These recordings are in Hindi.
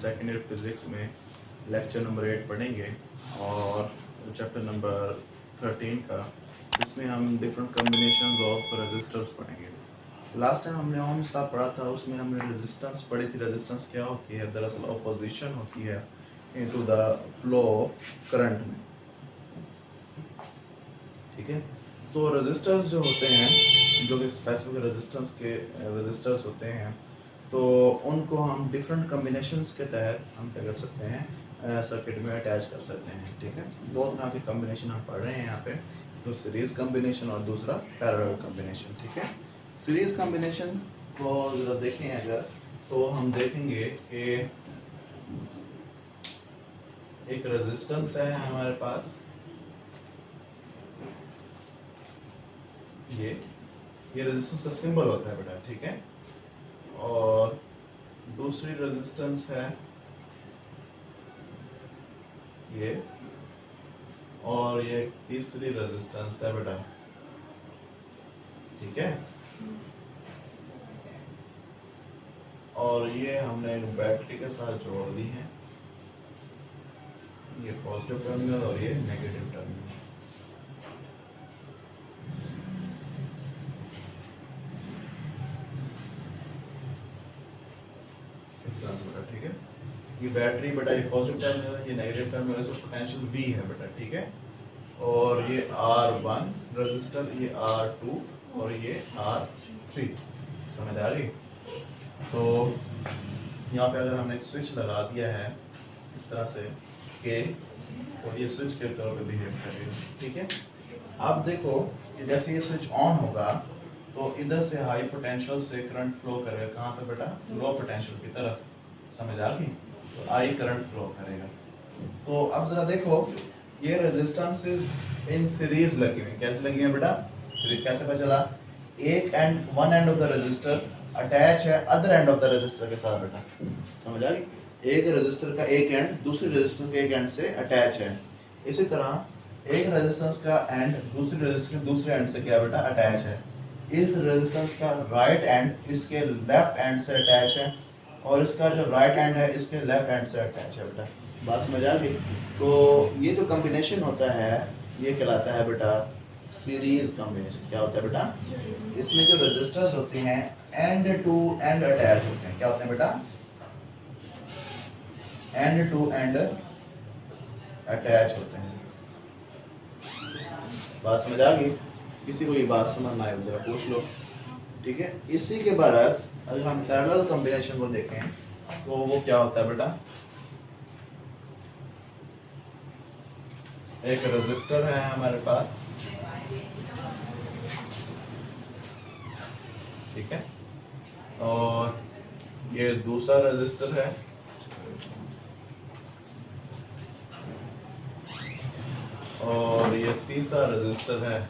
सेकेंड ईयर फिजिक्स में लेक्चर नंबर 8 पढ़ेंगे और चैप्टर नंबर 13 का, इसमें हम डिफरेंट कम्बिनेशंस ऑफ रेजिस्टर्स पढ़ेंगे। लास्ट टाइम हमने ओम लॉ पढ़ा था, उसमें हमने रेजिस्टेंस पढ़ी थी। रेजिस्टेंस क्या होती है? दरअसल अपोजिशन होती है into the flow of current में। ठीक है, तो रेजिस्टर्स जो होते हैं, जो कि स्पेसिफिक रेजिस्टेंस के रेजिस्टर्स होते हैं, तो उनको हम डिफरेंट कम्बिनेशंस के तहत हम क्या कर सकते हैं, सर्किट में अटैच कर सकते हैं। ठीक है, दो तरह के कम्बिनेशन हम पढ़ रहे हैं यहाँ पे, तो सीरीज कम्बिनेशन और दूसरा पैरेलल कम्बिनेशन। ठीक है, सीरीज कम्बिनेशन को जरा देखें अगर, तो हम देखेंगे कि एक रेजिस्टेंस है हमारे पास, ये रेजिस्टेंस का सिंबल होता है बेटा। ठीक है, और दूसरी रेजिस्टेंस है ये, और ये तीसरी रेजिस्टेंस है बेटा। ठीक है, और ये हमने एक बैटरी के साथ जोड़ दी है, ये पॉजिटिव टर्मिनल और ये नेगेटिव टर्मिनल। इस तरह से बेटा। ठीक है, ये बैटरी बेटा, ये पॉजिटिव टर्मिनल है, ये नेगेटिव टर्मिनल है, इसका पोटेंशियल V है बेटा। ठीक है, और ये R1 रेजिस्टर, ये R2 और ये R3। समझ आ रही? तो यहाँ पे अगर हमने एक स्विच लगा दिया है इस तरह से कि, तो ये स्विच के तौर पे बिहेव करेगा। ठीक है, अब देखो कि जैसे ये स्विच ऑन होगा तो इधर से हाई पोटेंशियल से करंट फ्लो करेगा। कहाँ पे बेटा? लो पोटेंशियल की तरफ। समझ आ गई? तो आई करंट फ्लो करेगा। तो अब जरा देखो, ये रेजिस्टेंसेस इन सीरीज लगी हुई। कैसे लगी है बेटा? सीरीज। कैसे पता चला? एक end, one end of the resistor attach है other end of the resistor के साथ बेटा। समझ आ गई? एक रेजिस्टर का एक एंड दूसरे रेजिस्टर के एक एंड से अटैच है। इसी तरह एक रेजिस्टेंस का एंड दूसरे रेजिस्टर के दूसरे एंड से क्या बेटा? अटैच है। इस रेजिस्टेंस का राइट एंड इसके लेफ्ट एंड से अटैच है, और इसका जो राइट एंड है इसके लेफ्ट एंड से अटैच है बेटा। बात समझ आ गई? तो ये जो कॉम्बिनेशन होता है ये कहलाता है बेटा सीरीज कॉम्बिनेशन। क्या होता है बेटा? इसमें जो रेजिस्टर्स होते हैं एंड टू एंड अटैच होते हैं। क्या होते हैं बेटा? एंड टू एंड अटैच होते हैं। बात समझ आ गई? किसी को ये बात समझ ना आए जरा पूछ लो। ठीक है, इसी के बरक्स अगर हम पैरेलल कॉम्बिनेशन को देखें तो वो क्या होता है बेटा? एक रेजिस्टर है हमारे पास, ठीक है, और ये दूसरा रेजिस्टर है, और ये तीसरा रेजिस्टर है।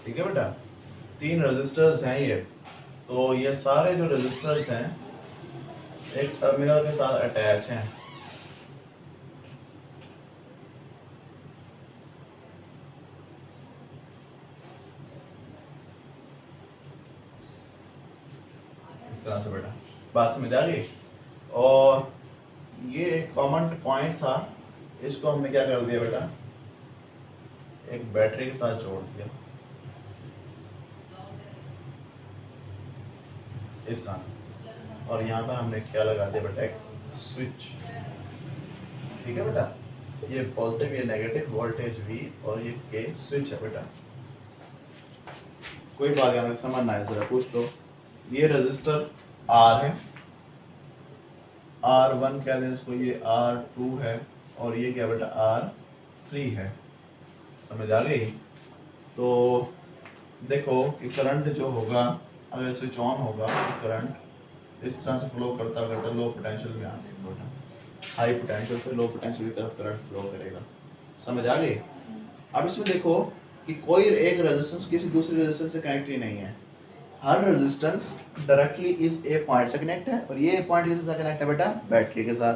ठीक है बेटा, तीन रेजिस्टर्स हैं ये। तो ये सारे जो रेजिस्टर्स हैं एक टर्मिनल के साथ अटैच हैं। इस तरह से बेटा। बात समझ आ गई? और ये एक कॉमन पॉइंट था, इसको हमने क्या कर दिया बेटा? एक बैटरी के साथ जोड़ दिया इस तरह से, और यहाँ पर हमने क्या लगा दिया बेटा? एक स्विच। ठीक है बेटा, ये पॉजिटिव ये नेगेटिव वोल्टेज V और ये K स्विच है बेटा। कोई बात यहाँ समझना है जरा पूछ लो। ये रेजिस्टर R है, R1 क्या है इसको, ये R2 है, और ये क्या बेटा? R3 है। समझ आ गई? तो देखो कि करंट जो होगा, अगर स्विच ऑन होगा तो करंट इस तरह से फ्लो करता करता लो पोटेंशियल में आते हैं बेटा। हाई पोटेंशियल से लो पोटेंशियल की तरफ करंट फ्लो करेगा। समझ आ गई? अब इसमें देखो कि कोई एक रेजिस्टेंस किसी दूसरे रेजिस्टेंस से कनेक्ट ही नहीं है। हर रेजिस्टेंस डायरेक्टली इस ए पॉइंट से कनेक्ट है, और ये पॉइंट किससे कनेक्ट है बेटा? बैटरी के साथ।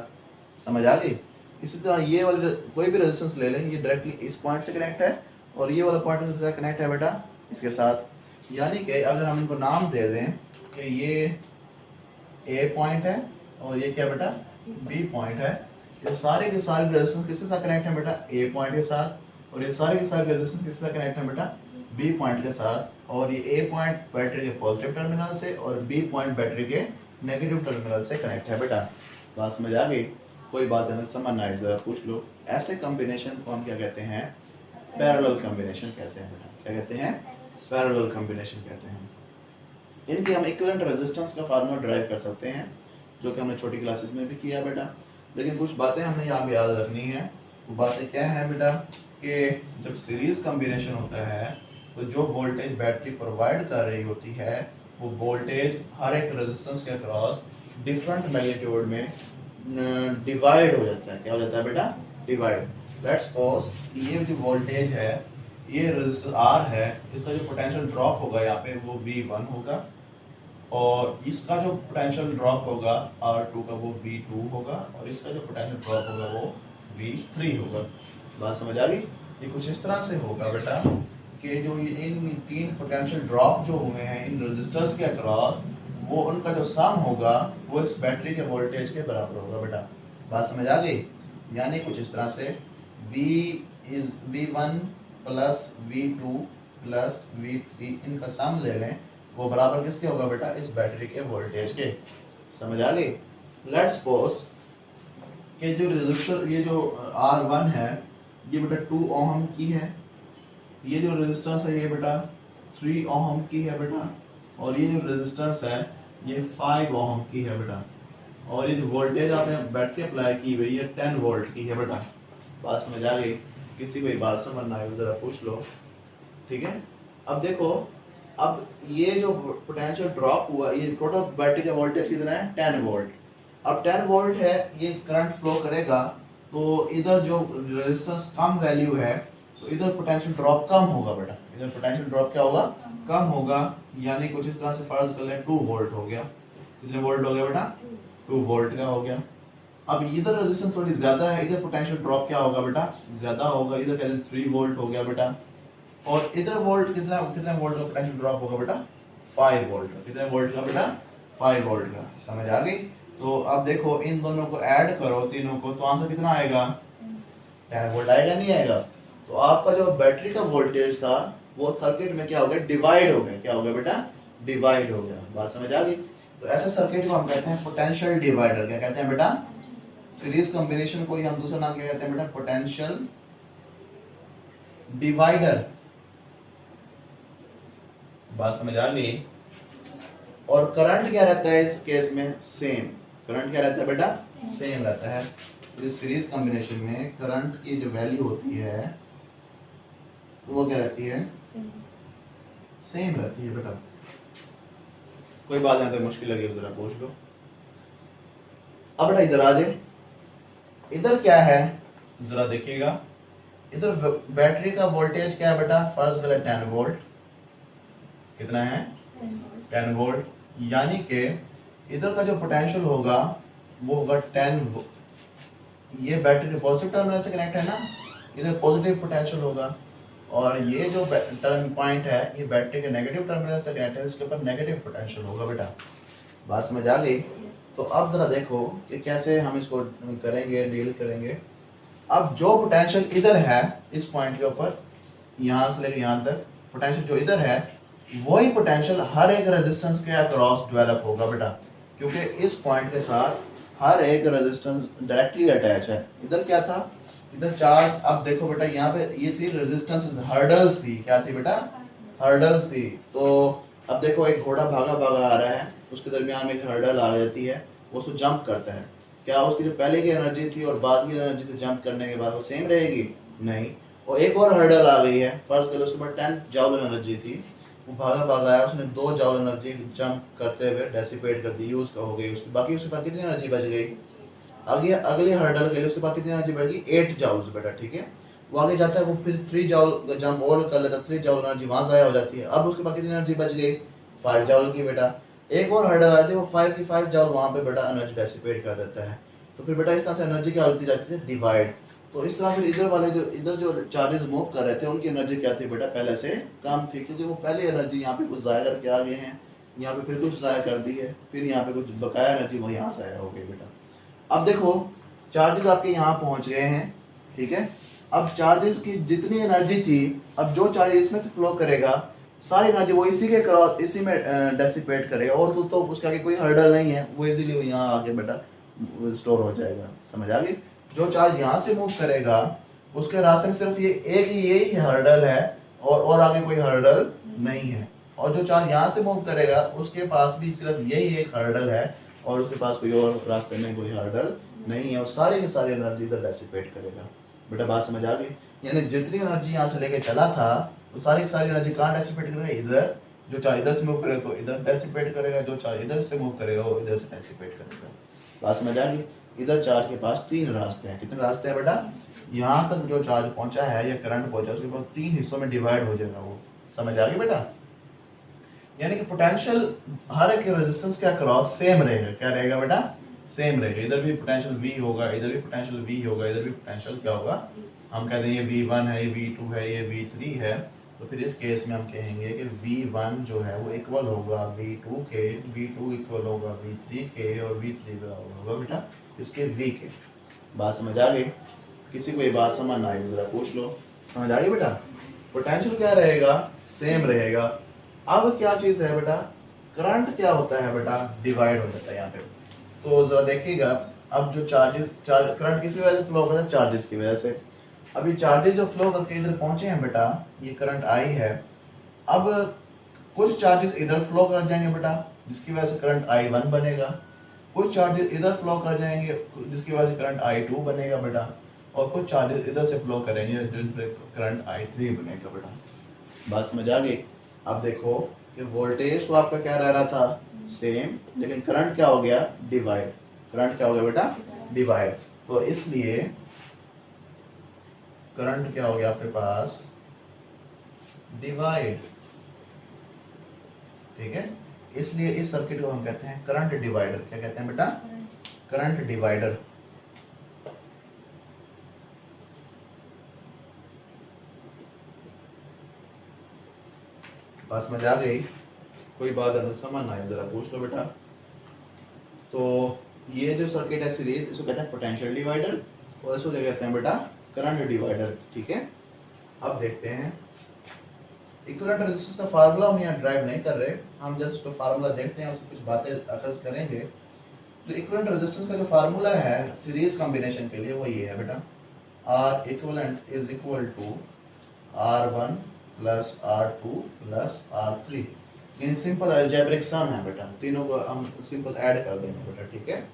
समझ आ गई? इसी तरह ये वाले कोई भी रेजिस्टेंस ले लें, ये डायरेक्टली इस पॉइंट से कनेक्ट है, और ये वाला पॉइंट किससे कनेक्ट है बेटा? इसके साथ। यानी कि अगर हम इनको नाम दे दें कि ये ए पॉइंट है और ये क्या बेटा बी पॉइंट है। ये सारे के सारे रेजिस्टेंस किसके साथ कनेक्ट है बेटा ए पॉइंट के साथ, और ये सारे के सारे रेजिस्टेंस किसके साथ कनेक्ट है बेटा बी पॉइंट के साथ। और ये ए पॉइंट बैटरी के पॉजिटिव टर्मिनल से और बी पॉइंट बैटरी के नेगेटिव टर्मिनल से कनेक्ट है बेटा। बात समझ आ गई? कोई बात हमें समझ ना आए जरा पूछ लो। ऐसे कॉम्बिनेशन को हम क्या कहते हैं? पैरेलल कॉम्बिनेशन कहते हैं बेटा। क्या कहते हैं? पैरेलल कॉम्बिनेशन कहते हैं। इनके हम इक्विवेलेंट रेजिस्टेंस का फार्मूला ड्राइव कर सकते हैं, जो कि हमने छोटी क्लासेस में भी किया बेटा। लेकिन कुछ बातें हमने यहाँ पे याद रखनी है। वो बातें क्या है बेटा कि जब सीरीज कॉम्बिनेशन होता है तो जो वोल्टेज बैटरी प्रोवाइड कर रही होती है वो वोल्टेज हर एक रेजिस्टेंस के अक्रॉस डिफरेंट मैग्नीट्यूड में डिवाइड हो जाता है। क्या हो जाता है बेटा? डिवाइड। लेट्स सपोज ये जो वोल्टेज है, ये रेजिस्टर R है, इसका जो पोटेंशियल ड्रॉप होगा यहाँ पे वो V1 होगा, और इसका जो पोटेंशियल ड्रॉप होगा R2 का वो V2 होगा, और इसका जो पोटेंशियल ड्रॉप होगा वो V3 होगा। बात समझ आ गई? ये कुछ इस तरह से होगा बेटा कि जो इन तीन पोटेंशियल ड्रॉप जो हुए हैं इन रेजिस्टर्स के अक्रॉस, वो उनका जो सम होगा वो इस बैटरी के वोल्टेज के बराबर होगा बेटा। बात समझ आ गई? यानी कुछ इस तरह से V1 plus V2 plus V3 इनका सम ले लें, वो बराबर किसके होगा बेटा? इस बैटरी के वोल्टेज के। समझ आ गई? लेट्स सपोज कि जो रेजिस्टर ये जो R1 है ये बेटा 2 ओम की है, ये जो रेजिस्टेंस है ये बेटा 3 ओम की है बेटा, और ये जो रेजिस्टेंस है ये 5 ओम की है बेटा, और ये जो वोल्टेज आपने बैटरी अप्लाई की हुई है 10 वोल्ट की है बेटा। बात समझ आ गई? किसी को ये बात समझ ना आए जरा पूछ लो, ठीक है? अब देखो, अब ये जो पोटेंशियल ड्रॉप हुआ, ये टोटल बैटरी का वोल्टेज कितना है? 10 वोल्ट। अब 10 वोल्ट है, ये करंट फ्लो करेगा तो इधर जो रेजिस्टेंस कम वैल्यू है तो इधर पोटेंशियल ड्रॉप कम होगा बेटा। इधर पोटेंशियल ड्रॉप क्या होगा? कम होगा। यानी कुछ इस तरह से फर्ज कर लें 2 वोल्ट हो गया। कितने वोल्ट हो गया बेटा? 2 वोल्ट का हो गया। अब इधर रेजिस्टेंस थोड़ी ज्यादा है, इधर पोटेंशियल ड्रॉप क्या होगा बेटा? ज्यादा होगा। इधर कहते हैं 3 वोल्ट हो गया बेटा, और इधर वोल्ट कितना वोल्ट का पोटेंशियल ड्रॉप होगा बेटा? 5 वोल्ट का। कितने वोल्ट का बेटा? 5 वोल्ट का। समझ आ गई? तो अब देखो इन दोनों को ऐड करो तीनों को, तो आंसर कितना आएगा? 10 वोल्ट आएगा, नहीं आएगा? तो आपका जो बैटरी का वोल्टेज था वो सर्किट में क्या हो गया? डिवाइड हो गया। क्या हो गया बेटा? डिवाइड हो गया। बात समझ आ गई? तो ऐसे सर्किट को हम कहते हैं पोटेंशियल डिवाइडर। क्या कहते हैं बेटा? सीरीज कॉम्बिनेशन को हम दूसरा नाम क्या कहते हैं बेटा? Potential divider. बात समझ आ गई? और करंट क्या रहता है इस केस में? सेम। करंट क्या रहता है बेटा? सेम रहता है। तो इस सीरीज कॉम्बिनेशन में करंट की जो वैल्यू होती है तो वो क्या रहती है? सेम रहती है बेटा। कोई बात नहीं तो मुश्किल लगी जरा पूछ लो। अब बेटा इधर आ जाए, इधर क्या है जरा देखिएगा। इधर बैटरी का वोल्टेज क्या है बेटा? फर्स्ट वाला 10 वोल्ट। कितना है? 10 वोल्ट। यानी कि इधर का जो पोटेंशियल होगा वो होगा 10। ये बैटरी पॉजिटिव टर्मिनल से कनेक्ट है ना, इधर पॉजिटिव पोटेंशियल होगा, और ये जो टर्न पॉइंट है ये बैटरी के नेगेटिव टर्मिनल से कनेक्ट है, इसके ऊपर नेगेटिव पोटेंशियल होगा बेटा। बात समझ आ गई? तो अब जरा देखो कि कैसे हम इसको करेंगे, डील करेंगे। अब जो पोटेंशियल इधर है इस पॉइंट के ऊपर, यहाँ से लेकर यहाँ तक पोटेंशियल जो इधर है वही पोटेंशियल हर एक रेजिस्टेंस के अक्रॉस डेवलप होगा बेटा, क्योंकि इस पॉइंट के साथ हर एक रेजिस्टेंस डायरेक्टली अटैच है। इधर क्या था? इधर चार्ज। अब देखो बेटा यहाँ पे ये थी रेजिस्टेंस, हर्डल्स थी। क्या थी बेटा? हर्डल्स थी। तो अब देखो एक घोड़ा भागा भागा आ रहा है, उसके दरमियान में एक हर्डल आ जाती है, वो उसको जंप करता है। क्या उसकी जो पहले की एनर्जी थी और बाद की एनर्जी थी जंप करने के बाद वो सेम रहेगी? नहीं। और एक और हर्डल आ गई है, फर्स्ट कर उसके बाद 10 जूल एनर्जी थी, वो भागा भागा आया, उसने 2 जूल एनर्जी जंप करते हुए डेसिपेट कर दी, यूज हो गई उसकी। बाकी उसके पास कितनी एनर्जी बच गई? अगले हर्डल के लिए उसके पास कितनी एनर्जी बच गई? 8 जूल्स बेटा। ठीक है, वो आगे जाता है, वो फिर 3 जूल जंप और कर लेता है, 3 जूल एनर्जी वहां जाया हो जाती है। अब उसके पास कितनी एनर्जी बच गई? 5 जूल की बेटा। एक और हर्डल आती है, वो 5 की 5 जूल वहां पे बेटा एनर्जी डेसिपेट कर देता है। तो फिर बेटा इस तरह से एनर्जी क्या होती जाती है? डिवाइड। तो इस तरह फिर इधर जो चार्जेस मूव कर रहे थे उनकी एनर्जी क्या थी बेटा? पहले से कम थी, क्योंकि वो पहले एनर्जी यहाँ पे कुछ जाया करके आ गए हैं, यहाँ पे फिर कुछ ज़ाया कर दी है, फिर यहाँ पे कुछ बकाया एनर्जी वो यहाँ से आया हो गई बेटा। अब देखो चार्जेस आपके यहाँ पहुँच गए हैं, ठीक है। अब चार्जेस की जितनी एनर्जी थी, अब जो चार्ज इसमें से फ्लो करेगा सारी एनर्जी वो इसी के क्रॉस इसी में डेसिपेट करेगा, और तो उसके आगे कोई हर्डल नहीं है, वो इजीली यहाँ आके बेटा स्टोर हो जाएगा। समझ आ गई? जो चार्ज यहाँ से मूव करेगा उसके रास्ते में सिर्फ ये एक ही यही हर्डल है, और आगे कोई हर्डल नहीं है। और जो चार्ज यहाँ से मूव करेगा उसके पास भी सिर्फ यही एक हर्डल है, और उसके पास कोई और रास्ते में कोई हर्डल नहीं है, और सारी की सारी एनर्जी इधर डेसिपेट करेगा। बेटा बात समझ आ गई? यानी जितनी एनर्जी यहाँ से लेके चला था वो सारी की सारी एनर्जी कहाँ डेसिपेट करेगा? इधर। जो चार्ज इधर से मूव करेगा तो इधर डेसिपेट करेगा, जो चार्ज इधर से मूव करेगा वो इधर से डेसिपेट करेगा। बात समझ आ गई? इधर चार्ज के पास 3 रास्ते हैं। कितने रास्ते हैं बेटा? यहाँ तक जो चार्ज पहुंचा है या करंट पहुंचा उसके पास 3 हिस्सों में डिवाइड हो जाएगा वो। समझ आ गई बेटा? यानी कि पोटेंशियल हर एक रेजिस्टेंस के अक्रॉस सेम रहेगा। क्या रहेगा बेटा? सेम रहेगा। इधर भी पोटेंशियल V होगा, इधर भी पोटेंशियल V होगा, इधर भी पोटेंशियल क्या होगा? हम कहते हैं ये V1 है, ये V2 है, ये V3 है, तो फिर इस केस में हम कहेंगे कि V1 जो है वो इक्वल होगा V2 के, V2 इक्वल होगा V3 के, और V3 बराबर होगा बेटा इसके V के। बात समझ आ गई? किसी को ये बात समझ ना आई जरा पूछ लो। समझ आ गई बेटा? पोटेंशियल क्या रहेगा? सेम रहेगा। अब क्या चीज है बेटा? करंट क्या होता है बेटा? डिवाइड हो जाता है यहाँ पे। तो जरा देखिएगा, अब जो करंट किस वजह से फ्लो होता है? चार्जेस की वजह से। अभी चार्जेस जो फ्लो करके इधर पहुंचे हैं बेटा, ये करंट आई है। अब कुछ चार्जेस इधर फ्लो कर जाएंगे बेटा, जिसकी वजह से करंट I1 बनेगा। कुछ चार्जेस इधर फ्लो कर जाएंगे जिसकी वजह से करंट I2 बनेगा बेटा, और कुछ चार्जेस इधर से फ्लो करेंगे जिनसे करंट I3 बनेगा बेटा। बात समझ आ गई? अब देखो कि वोल्टेज तो आपका क्या रह रहा था? सेम, लेकिन करंट क्या हो गया? डिवाइड। करंट क्या हो गया बेटा? डिवाइड। तो इसलिए करंट क्या हो गया आपके पास? डिवाइड। ठीक है, इसलिए इस सर्किट को हम कहते हैं करंट डिवाइडर। क्या कहते हैं बेटा? Current divider. बात समझ आ गई? कोई बात अगर समझ ना आए जरा पूछ लो बेटा। तो ये जो सर्किट है सीरीज, इसको कहते हैं पोटेंशियल डिवाइडर, और इसको क्या कहते हैं बेटा? Current divider. ठीक है, अब देखते हैं इक्विवेलेंट रेजिस्टेंस का फार्मूला हम यहाँ ड्राइव नहीं कर रहे, हम जस्ट उसका फार्मूला देखते हैं, उससे कुछ बातें अखज़ करेंगे। तो इक्विवेलेंट रेजिस्टेंस का जो फार्मूला है सीरीज कॉम्बिनेशन के लिए वो ये है बेटा, R equivalent is equal to R1 plus R2 plus R3। In simple algebraic sum है बेटा, तीनों को हम सिंपल ऐड कर देंगे बेटा। ठीक है,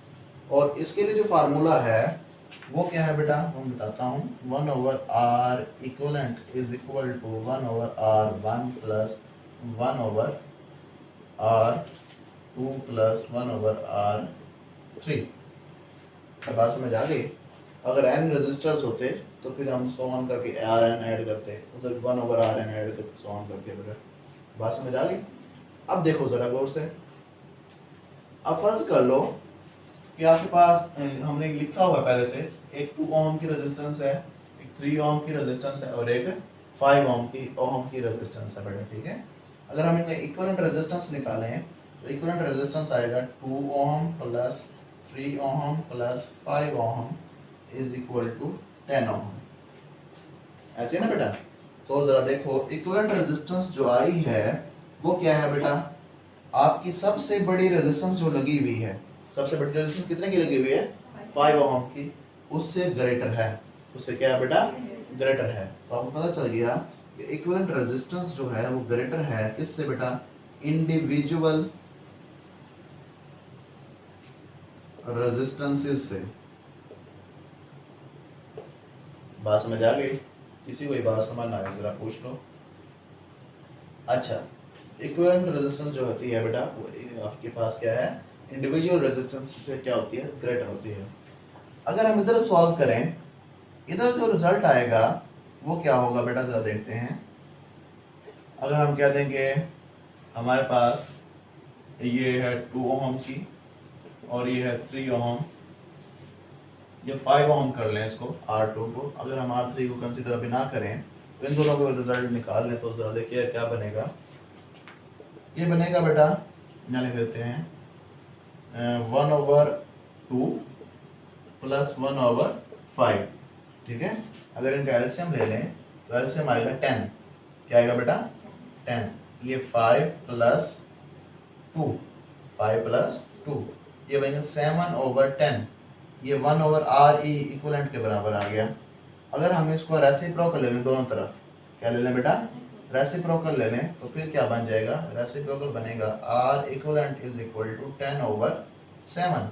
और इसके लिए जो फार्मूला है वो क्या है बेटा? मैं बताता हूँ। 1/R equivalent is equal to 1/R1 plus 1/R2 plus 1/R3। बात समझ आ गई? अगर n रेजिस्टर्स होते तो फिर हम सो ऑन करके Rn ऐड करते, उधर 1/Rn ऐड करके सो ऑन करके बेटा। बात समझ आ गई? अब देखो जरा गौर से, अब फर्ज कर लो कि आपके पास हमने लिखा हुआ पहले से एक 2 ओम की रेजिस्टेंस है, एक 3 ओम की रेजिस्टेंस है, और एक 5 ओम की रेजिस्टेंस है बेटा। ठीक है, अगर हम इनका इक्विवेलेंट रेजिस्टेंस निकालें तो इक्विवेलेंट रेजिस्टेंस आएगा 2 ohm plus 3 ohm plus 5 ohm is equal to 10 ohm. ऐसे ना बेटा? तो जरा देखो इक्विवेलेंट रेजिस्टेंस जो आई है वो क्या है बेटा? आपकी सबसे बड़ी रेजिस्टेंस जो लगी हुई है, सबसे बड़ी रेजिस्टेंस कितने की लगी हुई है? 5 ओम की, उससे ग्रेटर है। उससे क्या है बेटा? ग्रेटर है। तो आपको पता चल गया कि इक्विवेलेंट रेजिस्टेंस जो है वो ग्रेटर है किससे बेटा? इंडिविजुअल रेजिस्टेंसेस से। बात समझ आ गई? किसी को ये बात समझ ना आए जरा पूछ लो। अच्छा, इक्विवेलेंट रेजिस्टेंस जो होती है बेटा वो आपके पास क्या है? इंडिविजुअल रेजिस्टेंस से क्या होती है? ग्रेटर होती है। अगर हम इधर सॉल्व करें, इधर जो रिजल्ट आएगा वो क्या होगा बेटा? जरा देखते हैं। अगर हम कह देंगे हमारे पास ये है 2 ओम की और ये है 3 ओम, ये 5 ओम कर लें इसको R2 को। अगर हम R3 को कंसीडर अभी ना करें तो इन दोनों को रिजल्ट निकाल लें, तो जरा देखिए क्या बनेगा। ये बनेगा बेटा यहाँ लिख देते हैं 1/2 प्लस 1/5, ठीक है। अगर इनका एलसीएम ले लें तो एलसीएम आएगा 10। क्या आएगा बेटा? 10। ये 5 प्लस 2, 5 प्लस 2, ये बनेगा 7/10। ये 1/RE इक्वलेंट के बराबर आ गया। अगर हम इसको रेसिप्रोकल ले लें दोनों तरफ, क्या ले लें बेटा? रेसिप्रोकल ले लें, तो फिर क्या बन जाएगा? रेसिप्रोकल बनेगा R equivalent is equal to 10/7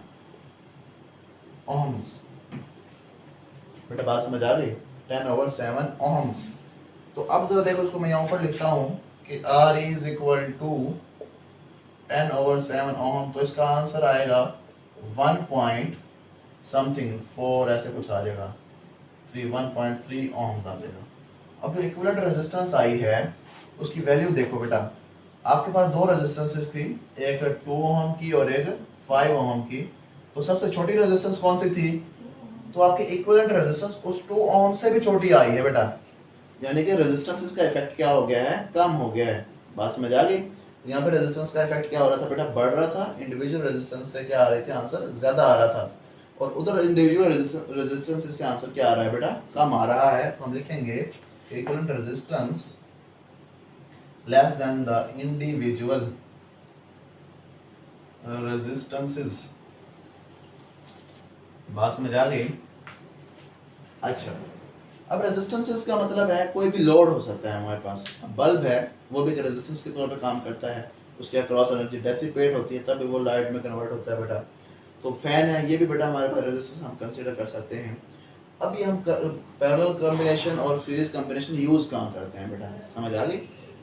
ohms। बेटा बात समझ आ गई? 10/7 ohms। तो अब जरा देखो, इसको मैं यहाँ ऊपर लिखता हूँ कि R is equal to 10/7 ohm, तो इसका आंसर आएगा 1 पॉइंट समथिंग 4 ऐसे कुछ आ जाएगा, 1.3 ohms आ जाएगा। अब जो इक्विवेलेंट रेजिस्टेंस आई है उसकी वैल्यू देखो बेटा, आपके पास दो रेजिस्टेंसेस थी, एक 2 ohm की और एक 5 ohm की। तो सबसे छोटी रेजिस्टेंस कौन सी थी? तो आपकी इक्विवेलेंट रेजिस्टेंस उस 2 ohm से भी छोटी आई है बेटा, यानी कि रेजिस्टेंस का इफेक्ट क्या हो गया है? कम हो गया है। बात समझ आ गई? यहाँ पे रेजिस्टेंस का इफेक्ट क्या हो रहा था बेटा? बढ़ रहा था। इंडिविजुअल रेजिस्टेंस से क्या आ रही थी? आंसर ज्यादा आ रहा था। और उधर इंडिविजुअल रेजिस्टेंस से आंसर क्या आ रहा है बेटा? कम आ रहा है। तो हम लिखेंगे equivalent resistance less than the individual resistances. बात समझ आ गई? अच्छा, अब रेजिस्टेंसेस का मतलब है कोई भी लोड हो सकता है हमारे पास। बल्ब है, वो भी रेजिस्टेंस के तौर पे काम करता है, उसके अक्रॉस एनर्जी डेसिपेट होती है, तब वो लाइट में कन्वर्ट होता है बेटा। तो फैन है, ये भी बेटा हमारे पास रेजिस्टेंस हम कंसीडर कर सकते हैं। अब ये हम पैरेलल कॉम्बिनेशन और सीरीज कॉम्बिनेशन यूज काम करते हैं बेटा, समझ आ गई?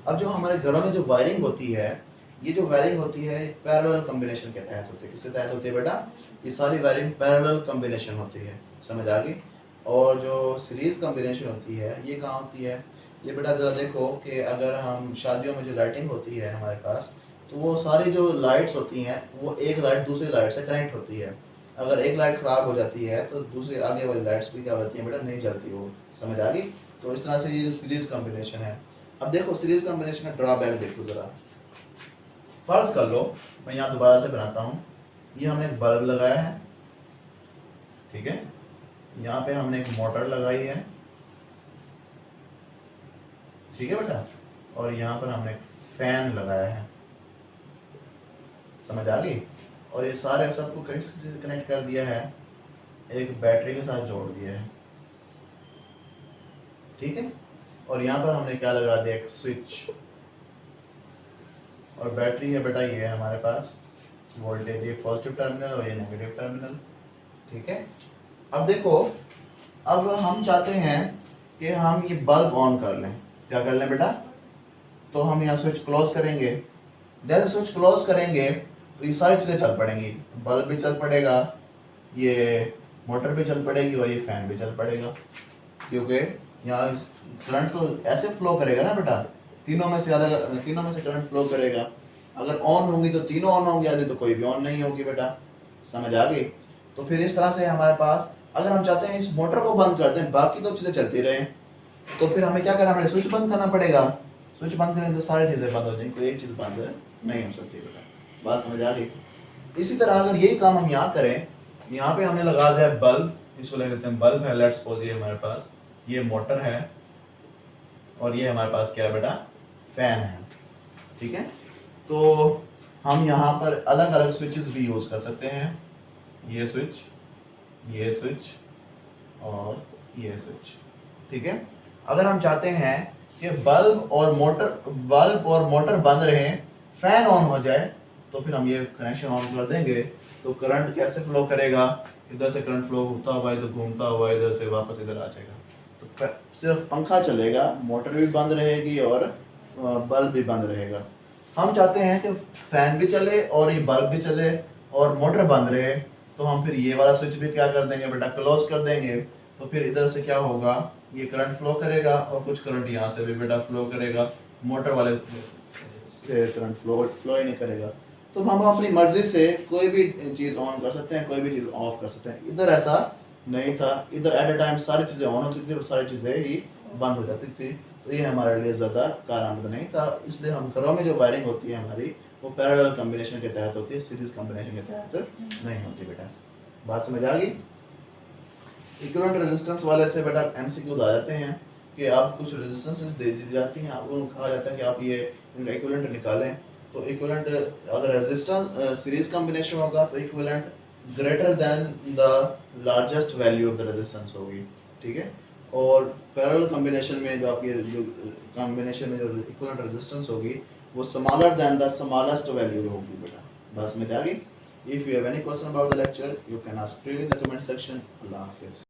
अब जो हमारे घरों में जो वायरिंग होती है, ये जो वायरिंग होती है पैरेलल कॉम्बिनेशन के तहत होती है। किसके तहत होती है बेटा? ये सारी वायरिंग पैरेलल कॉम्बिनेशन होती है, समझ आ गई? और जो सीरीज कॉम्बिनेशन होती है ये कहाँ होती है? ये बेटा जरा देखो कि अगर हम शादियों में जो लाइटिंग होती है हमारे पास, तो वो सारी जो लाइट्स होती हैं वो एक लाइट दूसरी लाइट से कनेक्ट होती है। अगर एक लाइट खराब हो जाती है तो दूसरी आगे वाली लाइट्स भी क्या होती है बेटा? नहीं जलती वो, समझ आ गई? तो इस तरह से ये सीरीज कॉम्बिनेशन है। अब देखो सीरीज कॉम्बिनेशन का ड्रॉबैक देखो जरा। फर्ज कर लो, मैं यहाँ दोबारा से बनाता हूँ, ये हमने एक बल्ब लगाया है, ठीक है, यहाँ पे हमने एक मोटर लगाई है, ठीक है बेटा, और यहाँ पर हमने एक फैन लगाया है, समझ आ गई? और ये सारे सबको कनेक्ट कर दिया है, एक बैटरी के साथ जोड़ दिया है, ठीक है। और यहाँ पर हमने क्या लगा दिया? एक स्विच। और बैटरी है बेटा ये है हमारे पास, वोल्टेज ये पॉजिटिव टर्मिनल और ये नेगेटिव टर्मिनल, ठीक है। अब देखो, अब हम चाहते हैं कि हम ये बल्ब ऑन कर लें। क्या कर लें बेटा? तो हम यहाँ स्विच क्लोज करेंगे। जैसे स्विच क्लोज करेंगे तो ये सारी चीजें चल पड़ेंगी, बल्ब भी चल पड़ेगा, ये मोटर भी चल पड़ेगी और ये फैन भी चल पड़ेगा, क्योंकि यहाँ करंट तो ऐसे फ्लो करेगा ना बेटा, तीनों में से करंट फ्लो करेगा। अगर ऑन होंगी तो तीनों ऑन होंगे, यदि तो कोई भी ऑन नहीं होगी बेटा, समझ आ गई? तो फिर इस तरह से हमारे पास, अगर हम चाहते हैं इस मोटर को बंद कर दें, बाकी तो चीजें चलती रहे, तो फिर हमें क्या करना पड़ेगा? स्विच बंद करना पड़ेगा। स्विच बंद करें तो सारी चीजें बंद हो जाएंगी, कोई एक चीज बंद नहीं हो सकती बेटा। बात समझ आ गई? इसी तरह अगर यही काम हम यहाँ करें, यहाँ पे हमने लगा दिया बल्ब, इसको ले लेते हैं बल्ब है, लेट्स सपोज ये हमारे पास ये मोटर है और ये हमारे पास क्या है बेटा? फैन है, ठीक है। तो हम यहाँ पर अलग अलग स्विचेस भी यूज कर सकते हैं, ये स्विच और ये स्विच, ठीक है। अगर हम चाहते हैं कि बल्ब और मोटर बंद रहे, फैन ऑन हो जाए, तो फिर हम ये कनेक्शन ऑन कर देंगे। तो करंट कैसे फ्लो करेगा? इधर से करंट फ्लो होता हुआ इधर घूमता हुआ इधर से वापस इधर आ जाएगा। तो सिर्फ पंखा चलेगा, मोटर भी बंद रहेगी और बल्ब भी बंद रहेगा। हम चाहते हैं कि फैन भी चले और ये बल्ब भी चले और मोटर बंद रहे, तो हम फिर ये वाला स्विच भी क्या कर देंगे बेटा? क्लोज कर देंगे। तो फिर इधर से क्या होगा? ये करंट फ्लो करेगा और कुछ करंट यहाँ से भी बेटा फ्लो करेगा, मोटर वाले से करंट फ्लो ही नहीं करेगा। तो हम अपनी मर्जी से कोई भी चीज ऑन कर सकते हैं, कोई भी चीज ऑफ कर सकते हैं। इधर ऐसा नहीं था, इधर एट ए टाइम सारी चीजें ऑन होती थी और सारी चीजें ही बंद हो जाती थी। तो ये हमारे लिए ज्यादा कारआमद नहीं था, इसलिए हम घरों में जो वायरिंग होती है हमारी, वो पैरेलल कॉम्बिनेशन के तहत होती है, सीरीज कॉम्बिनेशन के तहत नहीं होती बेटा। बात समझ आ गई? इक्विवेलेंट रेजिस्टेंस वाले से बेटा एमसीक्यूज आ जाते हैं कि आप कुछ रेजिस्टेंसेस दे दी जाती हैं, आपको कहा जाता है कि आप ये इनका इक्विवेलेंट निकालें। तो इक्विवेलेंट अगर रेजिस्टेंस सीरीज कॉम्बिनेशन होगा तो equivalent greater than the largest value of the resistance होगी, ठीक है। और पैरेलल कॉम्बिनेशन में जो आपकी जो कॉम्बिनेशन में जो इक्विवेलेंट रेजिस्टेंस होगी वो smaller than the smallest value होगी बेटा। बस में आ गई। If you have any question about the lecture, you can ask freely in the comment section. Allah Hafiz.